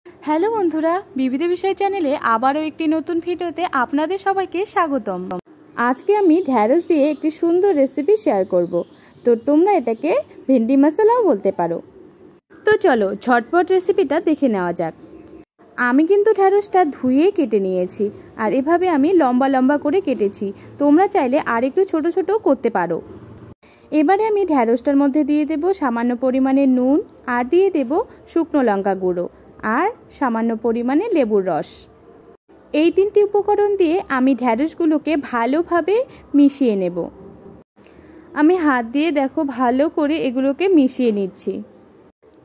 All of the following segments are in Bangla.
হ্যালো বন্ধুরা, বিবিধ বিষয় চ্যানেলে আবারও একটি নতুন ভিডিওতে আপনাদের সবাইকে স্বাগতম। আজকে আমি ঢ্যাঁড়স দিয়ে একটি সুন্দর রেসিপি শেয়ার করব। তো তোমরা এটাকে ভেন্ডি মশলাও বলতে পারো। তো চলো ঝটপট রেসিপিটা দেখে নেওয়া যাক। আমি কিন্তু ঢ্যাঁড়সটা ধুয়ে কেটে নিয়েছি, আর এভাবে আমি লম্বা লম্বা করে কেটেছি। তোমরা চাইলে আর একটু ছোট ছোট করতে পারো। এবারে আমি ঢ্যাঁড়সটার মধ্যে দিয়ে দেব সামান্য পরিমাণে নুন, আর দিয়ে দেব শুকনো লঙ্কা গুঁড়ো, আর সামান্য পরিমাণে লেবুর রস। এই তিনটি উপকরণ দিয়ে আমি ঢ্যাঁড়সগুলোকে ভালোভাবে মিশিয়ে নেব। আমি হাত দিয়ে দেখো ভালো করে এগুলোকে মিশিয়ে নিচ্ছি।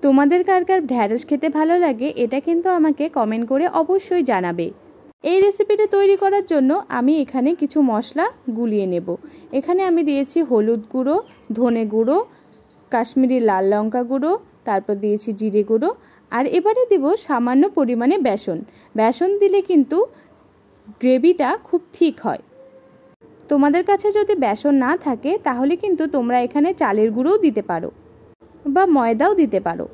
তোমাদের কার কার ঢ্যাঁড়স খেতে ভালো লাগে এটা কিন্তু আমাকে কমেন্ট করে অবশ্যই জানাবে। এই রেসিপিটা তৈরি করার জন্য আমি এখানে কিছু মশলা গুলিয়ে নেব। এখানে আমি দিয়েছি হলুদ গুঁড়ো, ধনে গুঁড়ো, কাশ্মীরি লাল লঙ্কা গুঁড়ো, তারপর দিয়েছি জিরে গুঁড়ো, আর এবারে দেব সামান্য পরিমাণে বেসন। বেসন দিলে কিন্তু গ্রেভিটা খুব ঠিক হয়। তোমাদের কাছে যদি বেসন না থাকে তাহলে কিন্তু তোমরা এখানে চালের গুঁড়োও দিতে পারো বা ময়দাও দিতে পারো।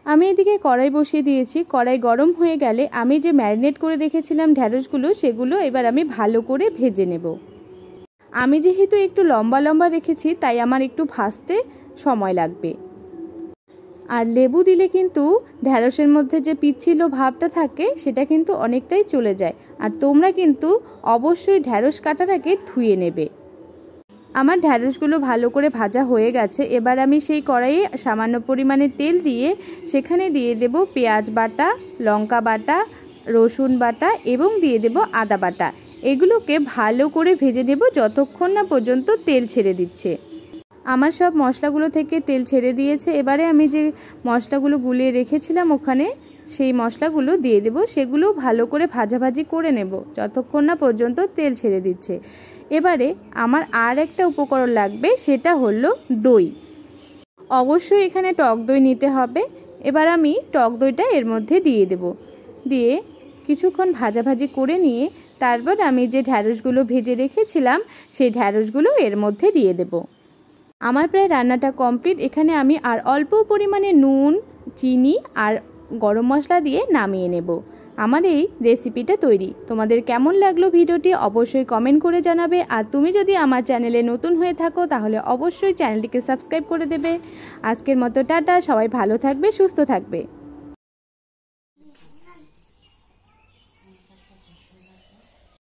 আমি এদিকে কড়াই বসিয়ে দিয়েছি। কড়াই গরম হয়ে গেলে আমি যে ম্যারিনেট করে রেখেছিলাম ঢ্যাঁড়সগুলো, সেগুলো এবার আমি ভালো করে ভেজে নেব। আমি যেহেতু একটু লম্বা লম্বা রেখেছি তাই আমার একটু ভাজতে সময় লাগবে। আর লেবু দিলে কিন্তু ঢ্যাঁড়সের মধ্যে যে পিচ্ছিল ভাবটা থাকে সেটা কিন্তু অনেকটাই চলে যায়। আর তোমরা কিন্তু অবশ্যই ঢ্যাঁড়স কাটার আগে ধুয়ে নেবে। আমার ঢ্যাঁড়সগুলো ভালো করে ভাজা হয়ে গেছে। এবার আমি সেই কড়াইয়ে সামান্য পরিমাণে তেল দিয়ে সেখানে দিয়ে দেব পেঁয়াজ বাটা, লঙ্কা বাটা, রসুন বাটা এবং দিয়ে দেব আদা বাটা। এগুলোকে ভালো করে ভেজে নেব যতক্ষণ না পর্যন্ত তেল ছেড়ে দিচ্ছে। আমার সব মশলাগুলো থেকে তেল ছেড়ে দিয়েছে। এবারে আমি যে মশলাগুলো গুলিয়ে রেখেছিলাম ওখানে সেই মশলাগুলো দিয়ে দেব। সেগুলো ভালো করে ভাজাভাজি করে নেব যতক্ষণ না পর্যন্ত তেল ছেড়ে দিচ্ছে। এবারে আমার আর একটা উপকরণ লাগবে, সেটা হলো দই। অবশ্যই এখানে টক দই নিতে হবে। এবার আমি টক দইটা এর মধ্যে দিয়ে দেব। দিয়ে কিছুক্ষণ ভাজাভাজি করে নিয়ে তারপর আমি যে ঢ্যাঁড়সগুলো ভেজে রেখেছিলাম সেই ঢ্যাঁড়সগুলো এর মধ্যে দিয়ে দেব। আমার প্রায় রান্নাটা কমপ্লিট। এখানে আমি আর অল্প পরিমাণে নুন, চিনি আর গরম মশলা দিয়ে নামিয়ে নেব। আমার এই রেসিপিটা তৈরি। তোমাদের কেমন লাগলো ভিডিওটি অবশ্যই কমেন্ট করে জানাবে। আর তুমি যদি আমার চ্যানেলে নতুন হয়ে থাকো তাহলে অবশ্যই চ্যানেলটিকে সাবস্ক্রাইব করে দেবে। আজকের মতো টাটা, সবাই ভালো থাকবে, সুস্থ থাকবে।